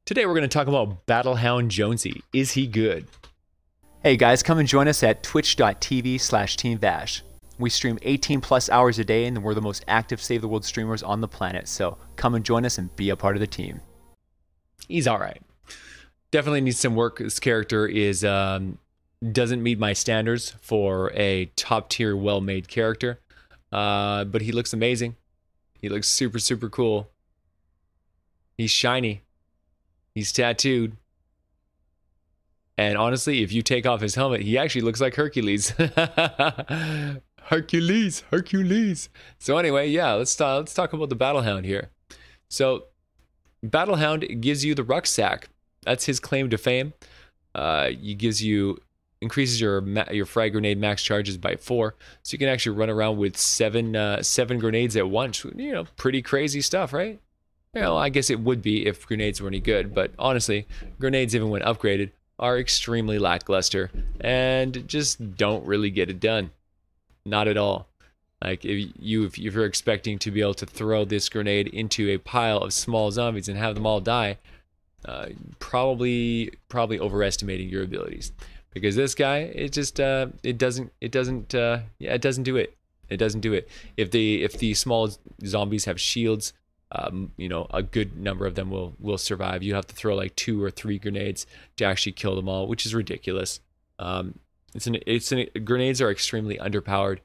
Today we're going to talk about Battlehound Jonesy. Is he good? Hey guys, come and join us at twitch.tv/TeamVASH. We stream 18 plus hours a day and we're the most active Save the World streamers on the planet, so come and join us and be a part of the team. He's alright. Definitely needs some work. This character is doesn't meet my standards for a top tier well-made character, but he looks amazing. He looks super, super cool. He's shiny. He's tattooed. And honestly, if you take off his helmet, he actually looks like Hercules. Hercules. So anyway, yeah, let's talk about the Battlehound here. So Battlehound gives you the rucksack. That's his claim to fame. Increases your frag grenade max charges by 4, so you can actually run around with seven grenades at once. You know, pretty crazy stuff, right? Well, I guess it would be if grenades were any good, but honestly, grenades, even when upgraded, are extremely lackluster and just don't really get it done. Not at all. Like if you're expecting to be able to throw this grenade into a pile of small zombies and have them all die, probably overestimating your abilities. Because this guy, it doesn't do it. It doesn't do it. If the small zombies have shields, you know, a good number of them will survive. You have to throw like 2 or 3 grenades to actually kill them all, which is ridiculous. Grenades are extremely underpowered.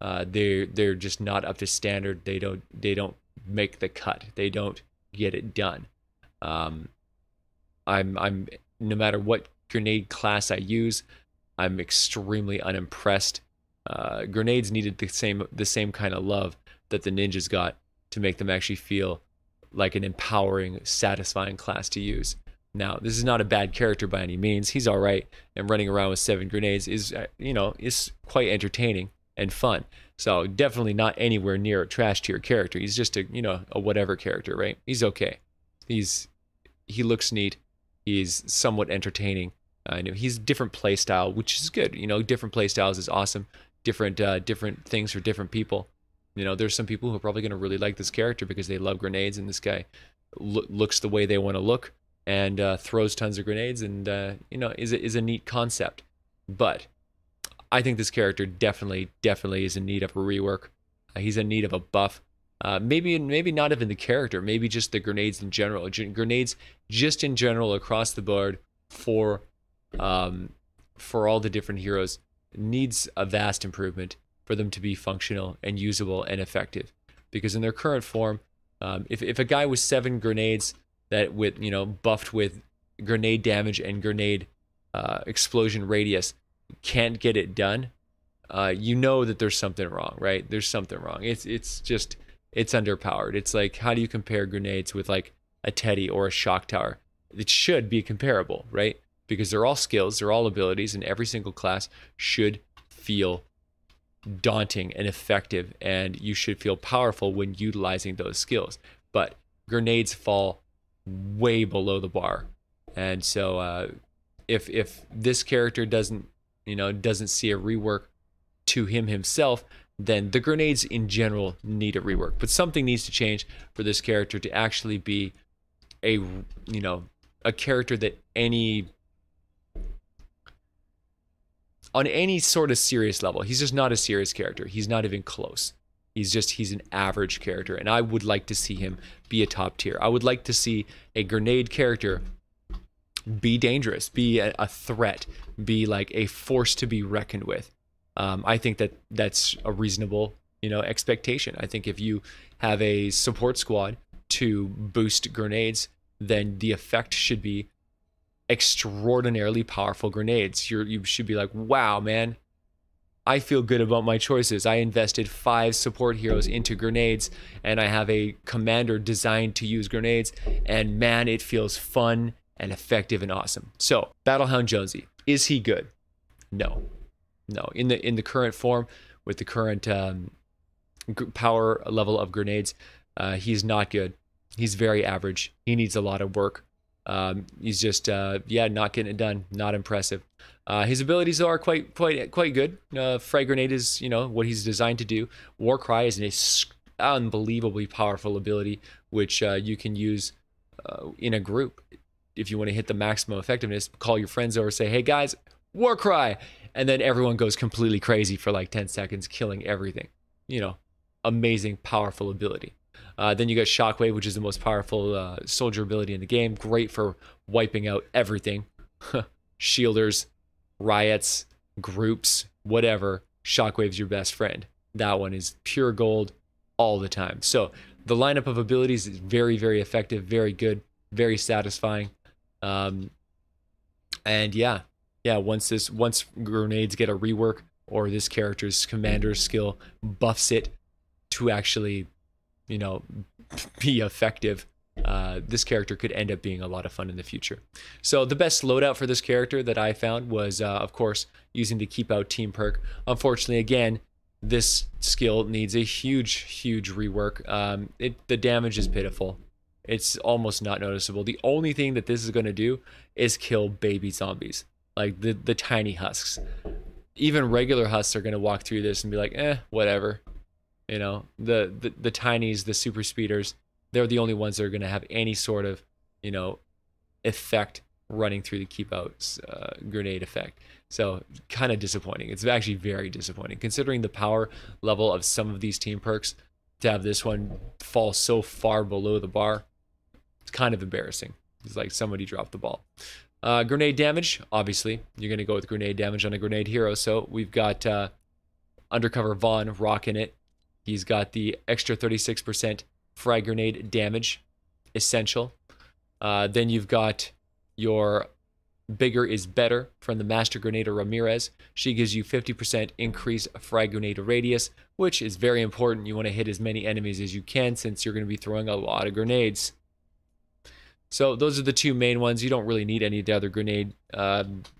They're just not up to standard. They don't make the cut. They don't get it done. I'm no matter what grenade class I use, I'm extremely unimpressed. Grenades needed the same kind of love that the ninjas got to make them actually feel like an empowering, satisfying class to use. Now, this is not a bad character by any means. He's all right, and running around with 7 grenades is quite entertaining and fun. So definitely not anywhere near a trash tier character. He's just a whatever character, right? He's okay. He looks neat. He's somewhat entertaining. He's different play style, which is good. Different play styles is awesome. Different things for different people. There's some people who are probably going to really like this character because they love grenades, and this guy looks the way they want to look and throws tons of grenades, and is a neat concept. But I think this character definitely is in need of a rework. He's in need of a buff. Maybe not even the character, maybe just the grenades in general. Grenades just in general across the board for all the different heroes needs a vast improvement for them to be functional and usable and effective. Because in their current form, if a guy with 7 grenades that buffed with grenade damage and grenade explosion radius can't get it done, that there's something wrong, right? There's something wrong. It's underpowered. It's like, how do you compare grenades with like a Teddy or a shock tower? It should be comparable, right? Because they're all skills, they're all abilities, and every single class should feel daunting and effective, and you should feel powerful when utilizing those skills. But grenades fall way below the bar, and so if this character doesn't see a rework to himself, then the grenades in general need a rework. But something needs to change for this character to actually be a character that on any sort of serious level. He's just not a serious character. He's not even close. He's an average character, and I would like to see him be a top tier. I would like to see a grenade character be dangerous, be a threat, be like a force to be reckoned with. I think that's a reasonable, expectation. I think if you have a support squad to boost grenades, then the effect should be extraordinarily powerful grenades. You should be like, wow, man, I feel good about my choices. I invested 5 support heroes into grenades, and I have a commander designed to use grenades, and man, it feels fun and effective and awesome. So, Battlehound Jonesy, is he good? No. In the current form, with the current power level of grenades, he's not good. He's very average. He needs a lot of work. He's just not getting it done. Not impressive. His abilities are quite good. Frag grenade is what he's designed to do. War cry is an unbelievably powerful ability which you can use in a group. if you want to hit the maximum effectiveness, call your friends over, say, hey guys, war cry, and then everyone goes completely crazy for like 10 seconds, killing everything. You know, amazing, powerful ability. Then you got Shockwave, which is the most powerful soldier ability in the game. Great for wiping out everything. Shielders, riots, groups, whatever. Shockwave's your best friend. That one is pure gold all the time. So the lineup of abilities is very, very effective, very good, very satisfying. And yeah, once grenades get a rework, or this character's commander's skill buffs it to actually, you know, be effective, this character could end up being a lot of fun in the future. So the best loadout for this character that I found was, of course, using the Keep Out team perk. Unfortunately, again, this skill needs a huge rework. The damage is pitiful. It's almost not noticeable. The only thing that this is going to do is kill baby zombies, like the tiny husks. Even regular husks are going to walk through this and be like, whatever. You know, the tinies, the super speeders, they're the only ones that are going to have any sort of, you know, effect running through the Keep Out grenade effect. So kind of disappointing. It's actually very disappointing considering the power level of some of these team perks. To have this one fall so far below the bar, it's kind of embarrassing. It's like somebody dropped the ball. Grenade damage, obviously, you're going to go with grenade damage on a grenade hero. So we've got Undercover Vaughn rocking it. He's got the extra 36% frag grenade damage, essential. Then you've got your Bigger is Better from the Master Grenader Ramirez. She gives you 50% increased frag grenade radius, which is very important. You want to hit as many enemies as you can since you're going to be throwing a lot of grenades. So those are the two main ones. You don't really need any of the other grenade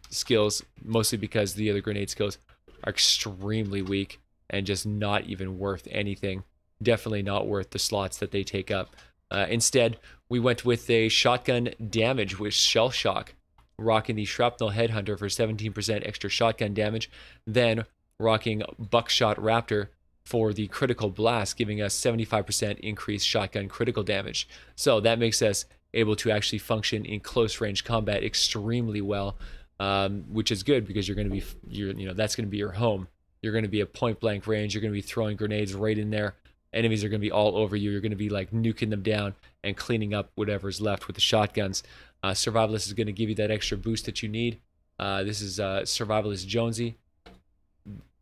skills, mostly because the other grenade skills are extremely weak and just not even worth anything. Definitely not worth the slots that they take up. Instead, we went with a shotgun damage with Shell Shock, rocking the Shrapnel Headhunter for 17% extra shotgun damage, then rocking Buckshot Raptor for the Critical Blast, giving us 75% increased shotgun critical damage. So that makes us able to actually function in close range combat extremely well, which is good because you're going to be, that's going to be your home. You're going to be at point blank range. You're going to be throwing grenades right in there. Enemies are going to be all over you. You're going to be like nuking them down and cleaning up whatever's left with the shotguns. Survivalist is going to give you that extra boost that you need. This is Survivalist Jonesy.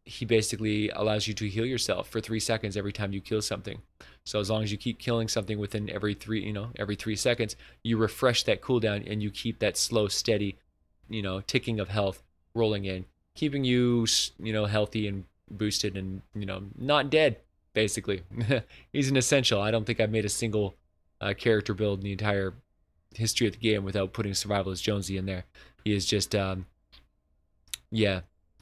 He basically allows you to heal yourself for 3 seconds every time you kill something. So as long as you keep killing something within every 3 seconds, you refresh that cooldown and you keep that slow, steady, ticking of health rolling in, keeping you, healthy and boosted and, not dead, basically. He's an essential. I don't think I've made a single character build in the entire history of the game without putting Survivalist Jonesy in there. He is just,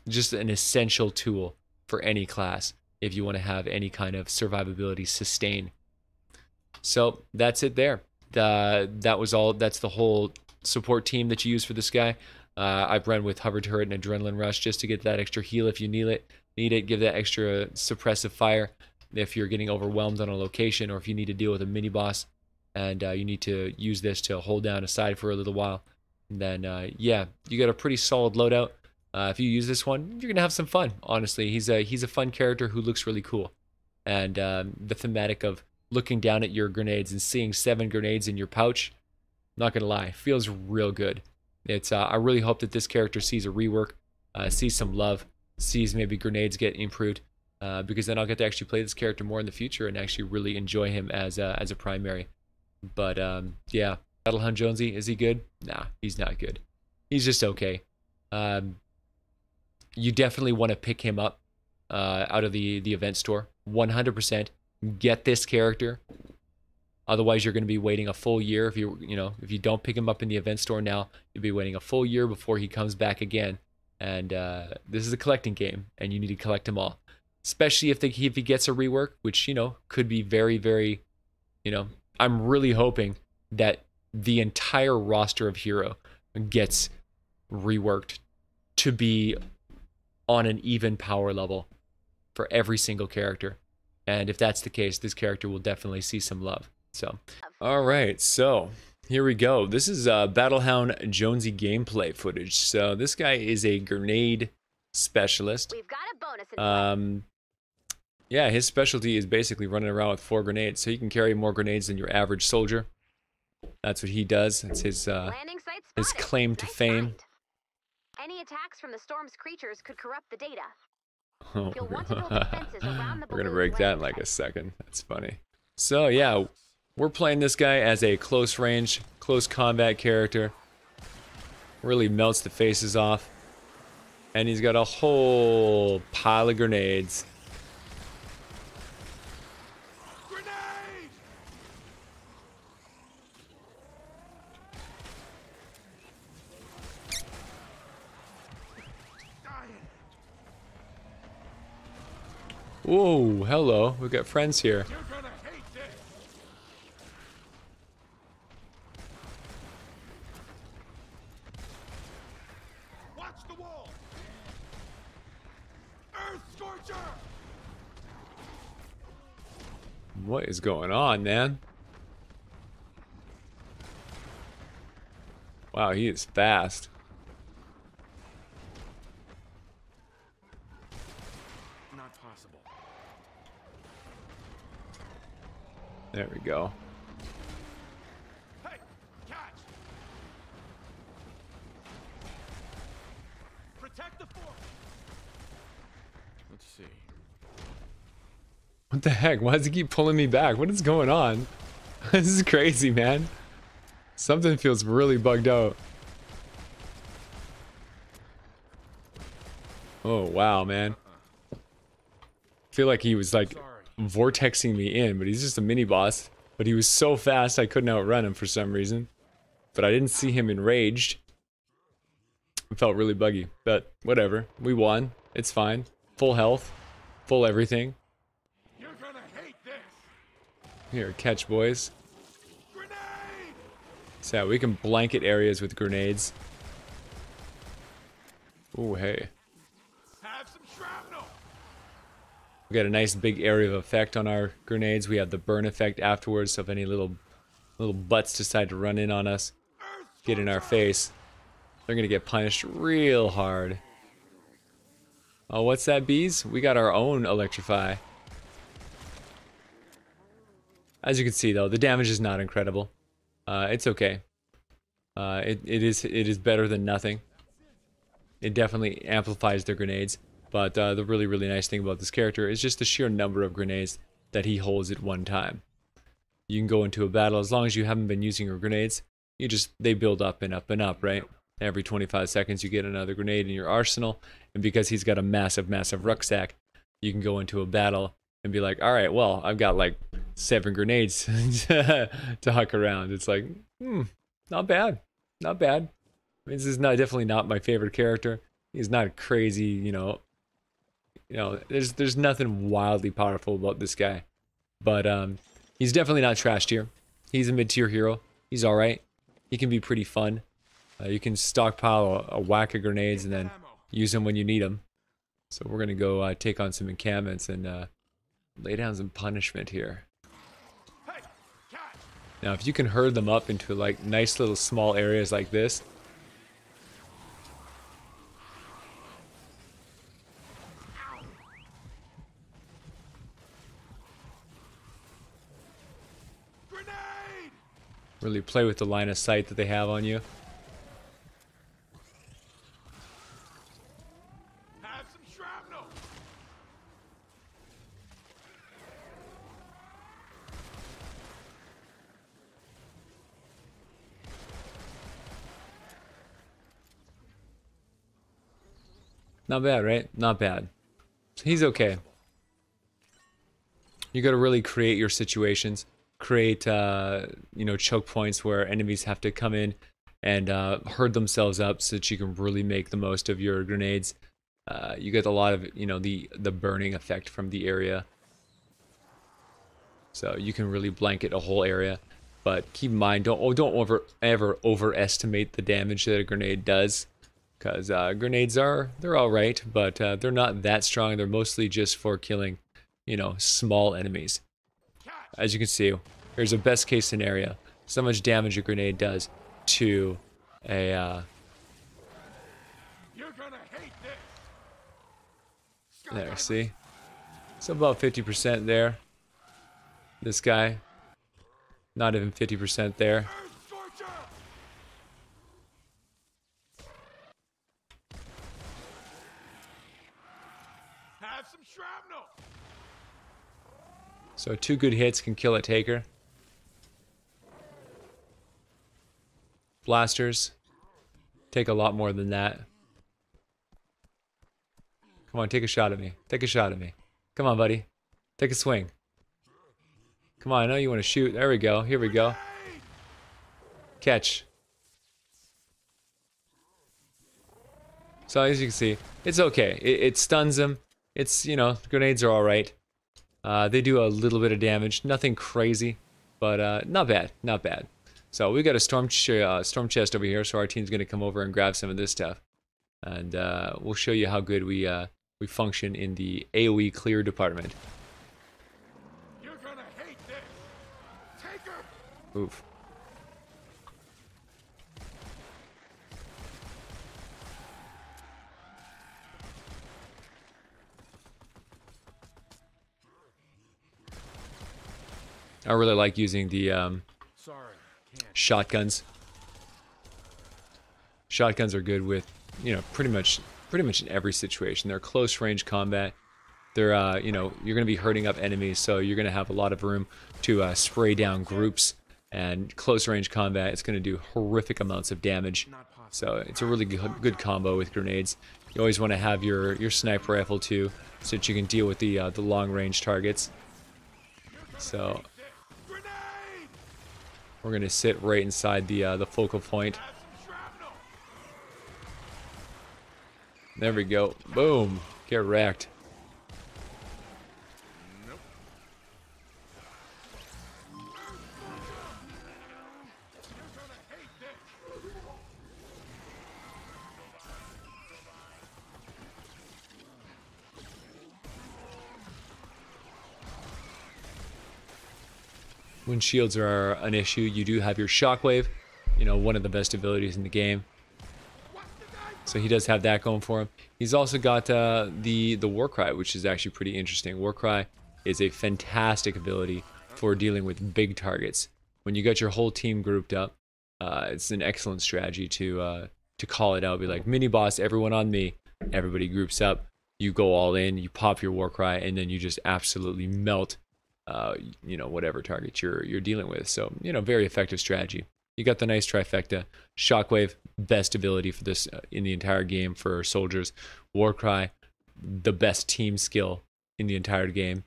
just an essential tool for any class if you want to have any kind of survivability sustain. So that's it there. That was all. That's the whole support team that you use for this guy. I've run with Hover Turret and Adrenaline Rush just to get that extra heal if you need it. Give that extra suppressive fire if you're getting overwhelmed on a location or if you need to deal with a mini boss and you need to use this to hold down a side for a little while. And then you got a pretty solid loadout. If you use this one, you're gonna have some fun. Honestly, he's a fun character who looks really cool, and the thematic of looking down at your grenades and seeing 7 grenades in your pouch, not gonna lie, feels real good. It's I really hope that this character sees a rework, sees some love, sees maybe grenades get improved, because then I'll get to actually play this character more in the future and actually really enjoy him as a primary. But yeah, Battlehound Jonesy, is he good? Nah, he's not good. He's just okay. You definitely want to pick him up out of the event store. 100%. Get this character. Otherwise, you're going to be waiting a full year. If you don't pick him up in the event store now, you'll be waiting a full year before he comes back again. And this is a collecting game, and you need to collect them all. Especially if he gets a rework, which could be very, very. I'm really hoping that the entire roster of hero gets reworked to be on an even power level for every single character. And if that's the case, this character will definitely see some love. So, all right. So Here we go. This is Battlehound Jonesy gameplay footage. So this guy is a grenade specialist. We've got a bonus in Yeah, his specialty is basically running around with 4 grenades, so he can carry more grenades than your average soldier. That's what he does. That's his claim to fame. Any attacks from the storm's creatures could corrupt the data. Oh, You'll want to build defenses around the we're gonna balloon's break that in landing like a site. second. That's funny. So yeah, we're playing this guy as a close range, close combat character. Really melts the faces off. And he's got a whole pile of grenades. Grenade! Dying. Whoa, hello. We've got friends here. You're gonna hate this. Watch the wall. Earth Scorcher! What is going on, man? Wow, he is fast. Not possible. There we go. Hey, catch! Protect the fort. Let's see. What the heck? Why does he keep pulling me back? What is going on? This is crazy, man. Something feels really bugged out. Oh, wow, man. I feel like he was like vortexing me in, but he's just a mini boss. But he was so fast I couldn't outrun him for some reason. But I didn't see him enraged. It felt really buggy, but whatever. We won. It's fine. Full health. Full everything. You're gonna hate this. Here, catch, boys. Grenade! So yeah, we can blanket areas with grenades. Ooh, hey. Have some shrapnel. We got a nice big area of effect on our grenades. We have the burn effect afterwards, so if any little butts decide to run in on us, get in our face, they're gonna get punished real hard. Oh, what's that, bees? We got our own electrify. As you can see, though, the damage is not incredible. It's okay. It is better than nothing. It definitely amplifies their grenades. But the really nice thing about this character is just the sheer number of grenades that he holds at one time. You can go into a battle as long as you haven't been using your grenades. They build up and up and up, right? Every 25 seconds you get another grenade in your arsenal, and because he's got a massive rucksack, you can go into a battle and be like, all right, well, I've got like 7 grenades to huck around. It's like, not bad, not bad. I mean, this is definitely not my favorite character. He's not crazy, you know, there's nothing wildly powerful about this guy, but he's definitely not trash tier. He's a mid-tier hero. He's all right. He can be pretty fun. You can stockpile a whack of grenades and then use them when you need them. So we're gonna go take on some encampments and lay down some punishment here. Hey, catch! Now, if you can herd them up into like nice little small areas like this, Grenade! really play with the line of sight that they have on you. Have some shrapnel. Not bad, right? Not bad. He's okay. You got to really create your situations, create choke points where enemies have to come in and herd themselves up so that you can really make the most of your grenades. You get a lot of the burning effect from the area, so you can really blanket a whole area. But keep in mind, don't ever overestimate the damage that a grenade does. Because grenades they're all right, but they're not that strong. They're mostly just for killing, small enemies. As you can see, here's a best case scenario. So much damage a grenade does to a You're gonna hate this. there, see? So about 50% there. This guy, not even 50% there. Earth Scorcher! Have some shrapnel. So 2 good hits can kill a taker. Blasters take a lot more than that. Come on, take a shot at me. Take a shot at me. Come on, buddy. Take a swing. Come on, I know you want to shoot. There we go. Here we go. Catch. So as you can see, it's okay. It stuns them. It's, you know, grenades are alright. They do a little bit of damage. Nothing crazy, but not bad. Not bad. So we got a storm chest over here, so our team's going to come over and grab some of this stuff. And we'll show you how good we function in the AoE clear department. You're gonna hate this. Take her. Oof. I really like using the Sorry, can't. shotguns. Shotguns are good with, you know, pretty much in every situation. They're close range combat. They're you know, you're going to be hurting up enemies, so you're going to have a lot of room to spray down groups. And close range combat, it's going to do horrific amounts of damage. So it's a really good combo with grenades. You always want to have your sniper rifle too, so that you can deal with the long range targets. So Grenade! we're going to sit right inside the focal point. Have some shrapnel. There we go. Boom. Get wrecked. When shields are an issue, you do have your shockwave, you know, one of the best abilities in the game. So he does have that going for him. He's also got the Warcry, which is actually pretty interesting. Warcry is a fantastic ability for dealing with big targets. When you got your whole team grouped up, it's an excellent strategy to call it out. Be like, mini boss, everyone on me. Everybody groups up. You go all in. You pop your Warcry, and then you just absolutely melt. You know, whatever target you're dealing with. So, you know, very effective strategy. You got the nice trifecta. Shockwave, best ability for this in the entire game for soldiers. Warcry, the best team skill in the entire game.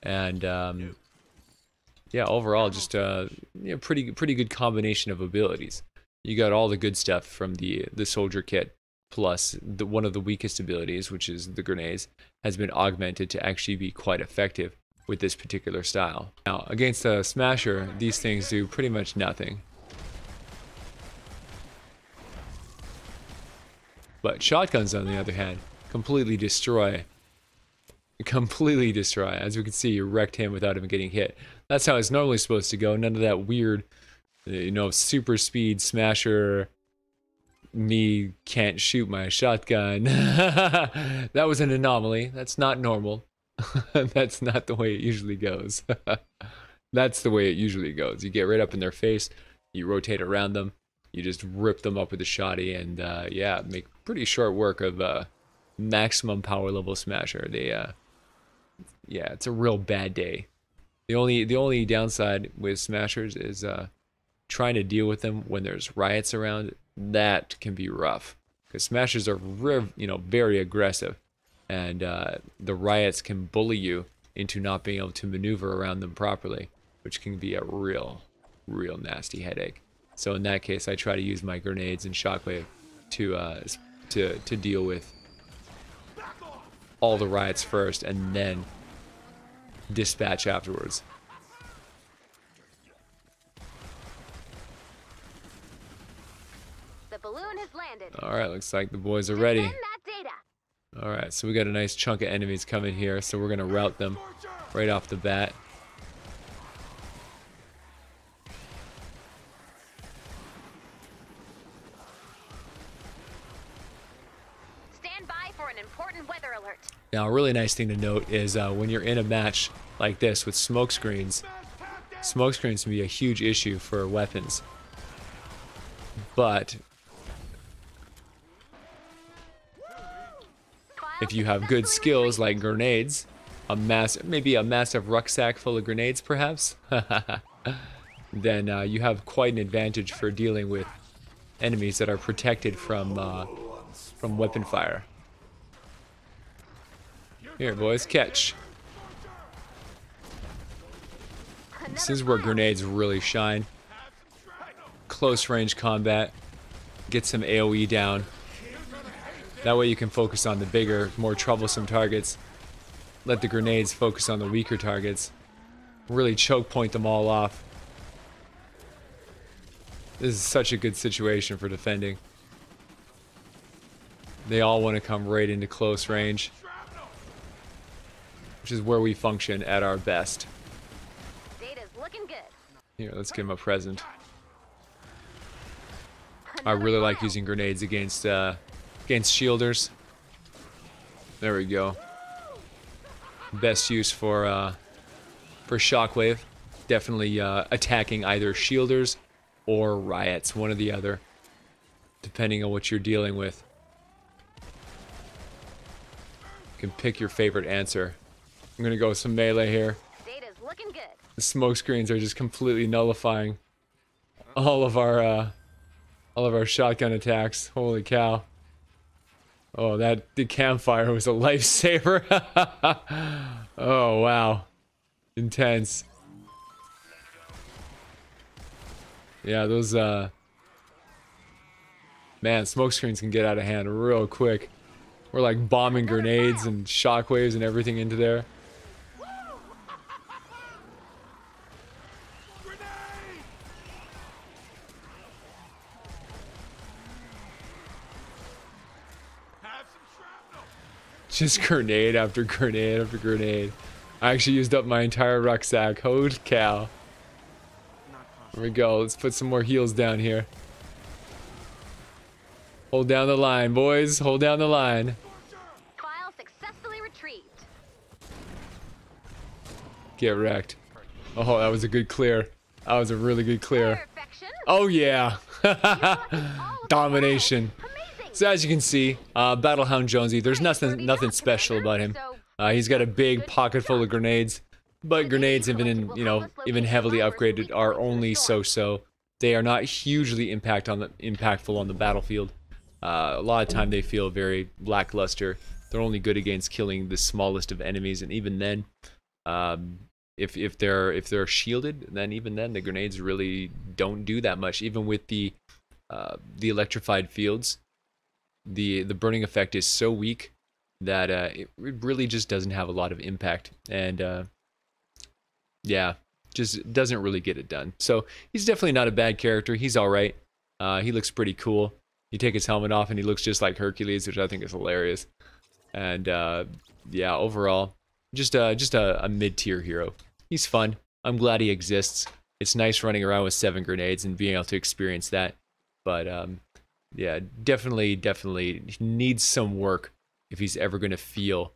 And yeah, overall, just you know, pretty good combination of abilities. You got all the good stuff from the soldier kit, plus one of the weakest abilities, which is the grenades, has been augmented to actually be quite effective with this particular style. Now, against a smasher, these things do pretty much nothing. But shotguns, on the other hand, completely destroy. As we can see, you wrecked him without even getting hit. That's how it's normally supposed to go. None of that weird, you know, super speed smasher, me can't shoot my shotgun. That was an anomaly. That's not normal. That's not the way it usually goes. That's the way it usually goes. You get right up in their face, you rotate around them, you just rip them up with a shotty, and yeah, make pretty short work of maximum power level smasher. They yeah, it's a real bad day. The only downside with smashers is trying to deal with them when there's riots around. That can be rough because smashers are you know, very aggressive. And the riots can bully you into not being able to maneuver around them properly, which can be a real nasty headache. So in that case, I try to use my grenades and shockwave to deal with all the riots first, and then dispatch afterwards. The balloon has landed. All right, looks like the boys are ready. Send that data. Alright, so we got a nice chunk of enemies coming here, so we're going to rout them right off the bat. for an important weather alert. Now, a really nice thing to note is when you're in a match like this with smoke screens can be a huge issue for weapons. But if you have good skills like grenades, maybe a massive rucksack full of grenades perhaps, then you have quite an advantage for dealing with enemies that are protected from weapon fire. Here, boys, catch. This is where grenades really shine. Close range combat. Get some AoE down. That way you can focus on the bigger, more troublesome targets. Let the grenades focus on the weaker targets. Really choke point them all off. This is such a good situation for defending. They all want to come right into close range, which is where we function at our best. Data's looking good. Here, let's give him a present. I really like using grenades against shielders. There we go. Best use for shockwave. Definitely attacking either shielders or riots, one or the other, depending on what you're dealing with. You can pick your favorite answer. I'm gonna go with some melee here. Data's looking good. The smoke screens are just completely nullifying all of our shotgun attacks. Holy cow! Oh, the campfire was a lifesaver. Oh wow, intense. Yeah, those man, smoke screens can get out of hand real quick. We're like bombing grenades and shockwaves and everything into there. Just grenade after grenade after grenade. I actually used up my entire rucksack. Holy cow. There we go. Let's put some more heals down here. Hold down the line, boys. Hold down the line. File successfully retrieved. Get wrecked. Oh, that was a good clear. That was a really good clear. Perfection. Oh, yeah. Domination. Amazing. So as you can see, Battlehound Jonesy, there's nothing special about him. He's got a big pocket full of grenades. But grenades, even heavily upgraded, are only so-so. They are not hugely impactful on the battlefield. A lot of time they feel very lackluster. They're only good against killing the smallest of enemies, and even then, if they're shielded, then even then the grenades really don't do that much. Even with the electrified fields, the burning effect is so weak that it really just doesn't have a lot of impact. And yeah, just doesn't really get it done. So he's definitely not a bad character. He's all right. He looks pretty cool. You take his helmet off and he looks just like Hercules, which I think is hilarious. And yeah, overall, just a mid-tier hero. He's fun. I'm glad he exists. It's nice running around with 7 grenades and being able to experience that. But yeah, definitely needs some work if he's ever going to feel.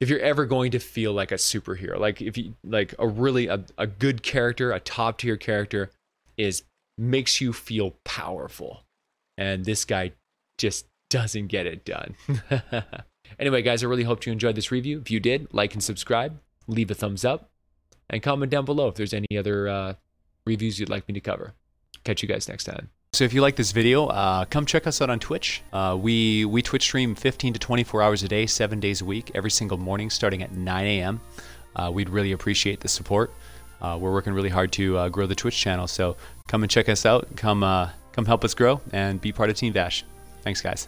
If you're ever going to feel like a superhero, like if you like a good character, a top tier character makes you feel powerful, and this guy just doesn't get it done. Anyway, guys, I really hope you enjoyed this review. If you did, like and subscribe, leave a thumbs up, and comment down below if there's any other reviews you'd like me to cover. Catch you guys next time. So if you like this video, come check us out on Twitch. We Twitch stream 15 to 24 hours a day, 7 days a week, every single morning starting at 9 a.m. We'd really appreciate the support. We're working really hard to grow the Twitch channel, so come and check us out. Come help us grow and be part of TeamVASH. Thanks, guys.